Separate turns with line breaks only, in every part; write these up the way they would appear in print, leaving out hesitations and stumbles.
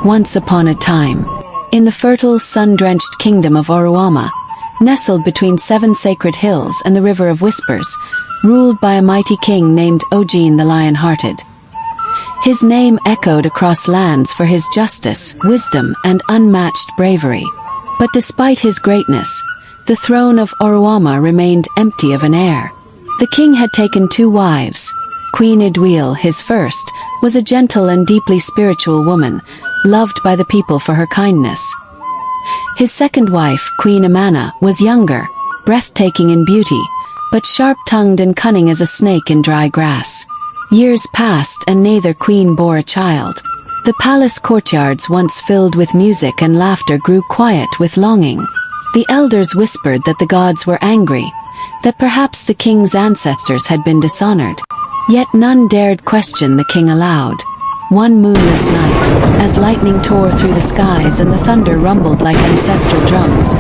Once upon a time, in the fertile, sun-drenched kingdom of Oruama, nestled between 7 sacred hills and the River of Whispers, ruled by a mighty king named Ogin the Lion-Hearted. His name echoed across lands for his justice, wisdom, and unmatched bravery. But despite his greatness, the throne of Oruama remained empty of an heir. The king had taken 2 wives. Queen Idwil, his first, was a gentle and deeply spiritual woman, loved by the people for her kindness. His second wife, Queen Amana, was younger, breathtaking in beauty, but sharp-tongued and cunning as a snake in dry grass. Years passed and neither queen bore a child. The palace courtyards, once filled with music and laughter, grew quiet with longing. The elders whispered that the gods were angry, that perhaps the king's ancestors had been dishonored. Yet none dared question the king aloud. One moonless night, as lightning tore through the skies and the thunder rumbled like ancestral drums,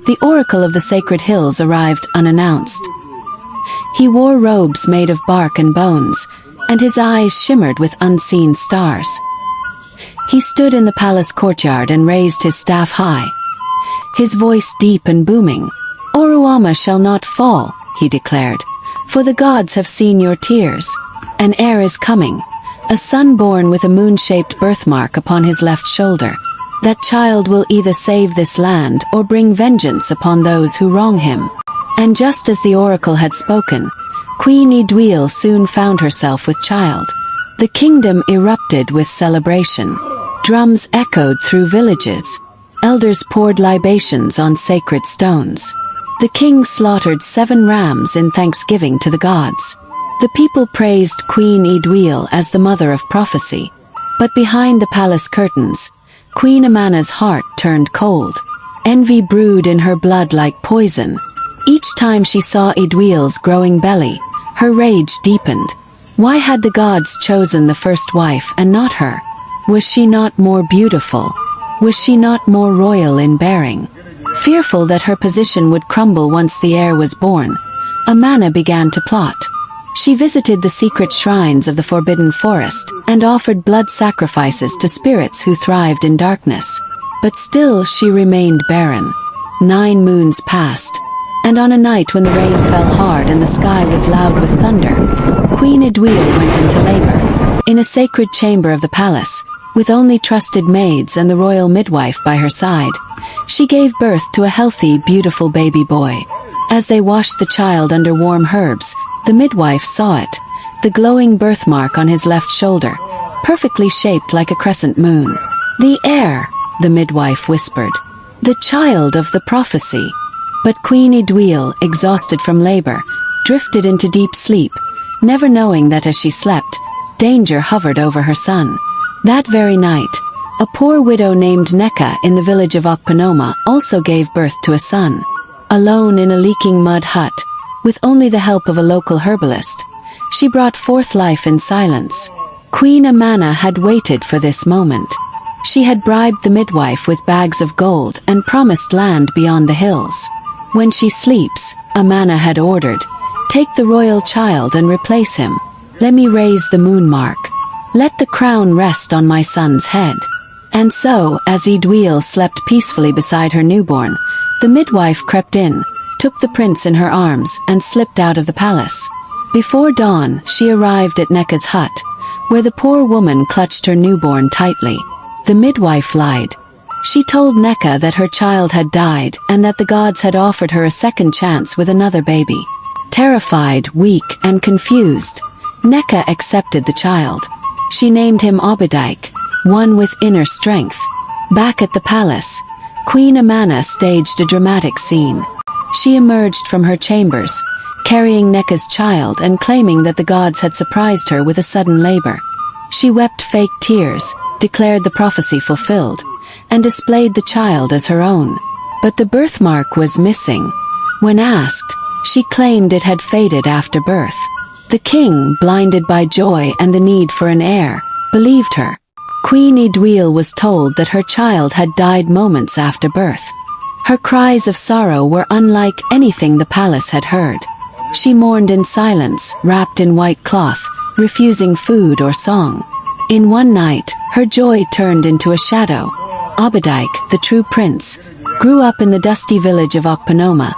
the oracle of the sacred hills arrived unannounced. He wore robes made of bark and bones, and his eyes shimmered with unseen stars. He stood in the palace courtyard and raised his staff high, his voice deep and booming. "Oruama shall not fall," he declared, "for the gods have seen your tears. An heir is coming, a son born with a moon-shaped birthmark upon his left shoulder. That child will either save this land or bring vengeance upon those who wrong him." And just as the oracle had spoken, Queen Idwil soon found herself with child. The kingdom erupted with celebration. Drums echoed through villages. Elders poured libations on sacred stones. The king slaughtered 7 rams in thanksgiving to the gods. The people praised Queen Idwil as the mother of prophecy. But behind the palace curtains, Queen Amana's heart turned cold. Envy brewed in her blood like poison. Each time she saw Idwil's growing belly, her rage deepened. Why had the gods chosen the first wife and not her? Was she not more beautiful? Was she not more royal in bearing? Fearful that her position would crumble once the heir was born, Amana began to plot. She visited the secret shrines of the Forbidden Forest and offered blood sacrifices to spirits who thrived in darkness. But still she remained barren. 9 moons passed, and on a night when the rain fell hard and the sky was loud with thunder, Queen Idwil went into labor. In a sacred chamber of the palace, with only trusted maids and the royal midwife by her side, she gave birth to a healthy, beautiful baby boy. As they washed the child under warm herbs, the midwife saw it, the glowing birthmark on his left shoulder, perfectly shaped like a crescent moon. "The heir," the midwife whispered, "the child of the prophecy." But Queen Idwil, exhausted from labor, drifted into deep sleep, never knowing that as she slept, danger hovered over her son. That very night, a poor widow named Neka in the village of Okpanoma also gave birth to a son. Alone in a leaking mud hut, with only the help of a local herbalist, she brought forth life in silence. Queen Amana had waited for this moment. She had bribed the midwife with bags of gold and promised land beyond the hills. When she sleeps, Amana had ordered, "Take the royal child and replace him. Let me raise the moon mark. Let the crown rest on my son's head." And so, as Idwil slept peacefully beside her newborn, the midwife crept in, took the prince in her arms, and slipped out of the palace. Before dawn, she arrived at Neka's hut, where the poor woman clutched her newborn tightly. The midwife lied. She told Neka that her child had died and that the gods had offered her a second chance with another baby. Terrified, weak, and confused, Neka accepted the child. She named him Obadiah, one with inner strength. Back at the palace, Queen Amana staged a dramatic scene. She emerged from her chambers, carrying Neka's child and claiming that the gods had surprised her with a sudden labor. She wept fake tears, declared the prophecy fulfilled, and displayed the child as her own. But the birthmark was missing. When asked, she claimed it had faded after birth. The king, blinded by joy and the need for an heir, believed her. Queen Idwil was told that her child had died moments after birth. Her cries of sorrow were unlike anything the palace had heard. She mourned in silence, wrapped in white cloth, refusing food or song. In one night, Her joy turned into a shadow. Obadiah, the true prince, grew up in the dusty village of Okpanoma,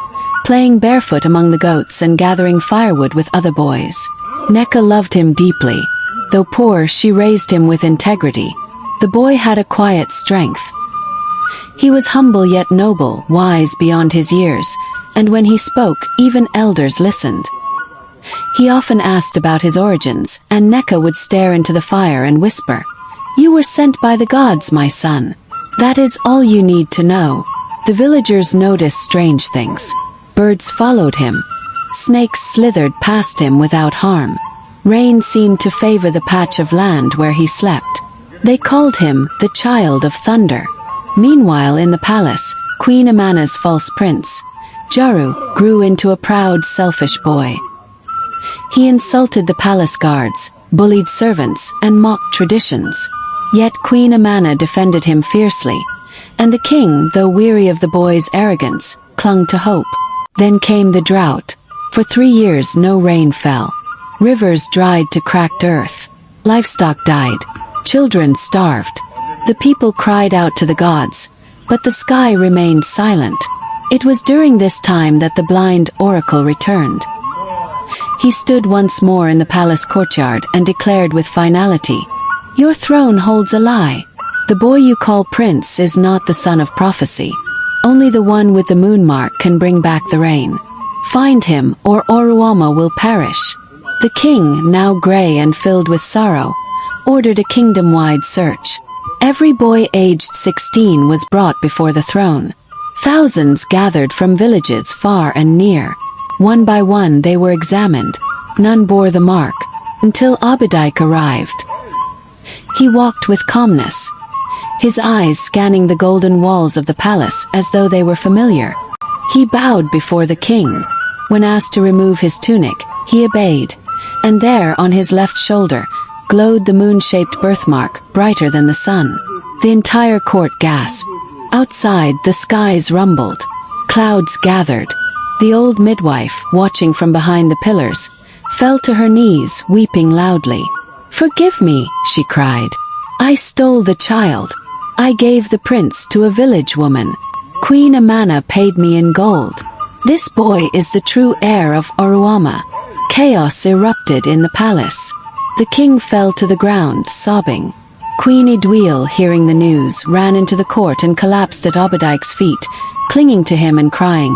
playing barefoot among the goats and gathering firewood with other boys. Neka loved him deeply. Though poor, she raised him with integrity. The boy had a quiet strength. He was humble yet noble, wise beyond his years, and when he spoke, even elders listened. He often asked about his origins, and Neka would stare into the fire and whisper, "You were sent by the gods, my son. That is all you need to know." The villagers noticed strange things. Birds followed him. Snakes slithered past him without harm. Rain seemed to favor the patch of land where he slept. They called him the Child of Thunder. Meanwhile, in the palace, Queen Amana's false prince, Jaru, grew into a proud, selfish boy. He insulted the palace guards, bullied servants, and mocked traditions. Yet Queen Amana defended him fiercely, and the king, though weary of the boy's arrogance, clung to hope. Then came the drought. For 3 years no rain fell. Rivers dried to cracked earth. Livestock died. Children starved. The people cried out to the gods, but the sky remained silent. It was during this time that the blind oracle returned. He stood once more in the palace courtyard and declared with finality, "Your throne holds a lie. The boy you call prince is not the son of prophecy. Only the one with the moon mark can bring back the rain. Find him, or Oruama will perish." The king, now gray and filled with sorrow, ordered a kingdom-wide search. Every boy aged 16 was brought before the throne. Thousands gathered from villages far and near. One by one they were examined. None bore the mark, until Obadiah arrived. He walked with calmness, his eyes scanning the golden walls of the palace as though they were familiar. He bowed before the king. When asked to remove his tunic, he obeyed, and there on his left shoulder glowed the moon-shaped birthmark, brighter than the sun. The entire court gasped. Outside, the skies rumbled. Clouds gathered. The old midwife, watching from behind the pillars, fell to her knees, weeping loudly. "Forgive me," she cried. "I stole the child. I gave the prince to a village woman. Queen Amana paid me in gold. This boy is the true heir of Oruama." Chaos erupted in the palace. The king fell to the ground, sobbing. Queen Idwil, hearing the news, ran into the court and collapsed at Obadiah's feet, clinging to him and crying,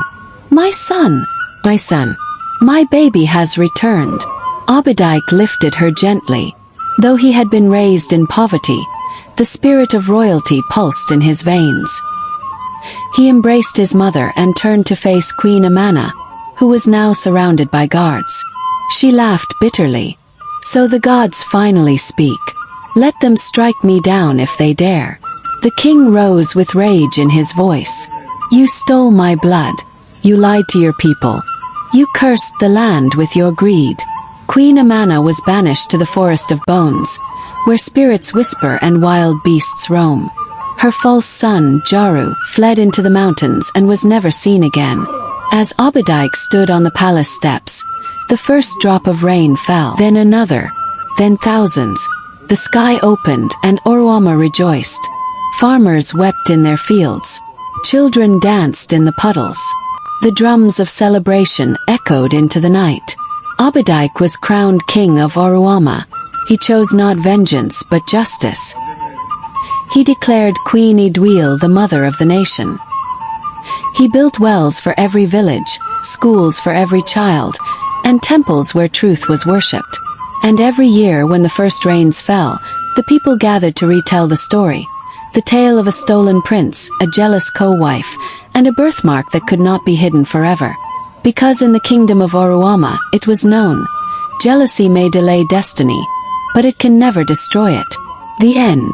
"My son, my son, my baby has returned." Obadiah lifted her gently. Though he had been raised in poverty, the spirit of royalty pulsed in his veins. He embraced his mother and turned to face Queen Amana, who was now surrounded by guards. She laughed bitterly. "So the gods finally speak. Let them strike me down if they dare." The king rose with rage in his voice. "You stole my blood. You lied to your people. You cursed the land with your greed." Queen Amana was banished to the Forest of Bones, where spirits whisper and wild beasts roam. Her false son, Jaru, fled into the mountains and was never seen again. As Obadiah stood on the palace steps, the first drop of rain fell, then another, then thousands. The sky opened and Oruama rejoiced. Farmers wept in their fields. Children danced in the puddles. The drums of celebration echoed into the night. Obadiah was crowned king of Oruama. He chose not vengeance but justice. He declared Queen Idwil the mother of the nation. He built wells for every village, schools for every child, and temples where truth was worshipped. And every year when the first rains fell, the people gathered to retell the story. The tale of a stolen prince, a jealous co-wife, and a birthmark that could not be hidden forever. Because in the kingdom of Oruama, it was known, jealousy may delay destiny, but it can never destroy it. The end.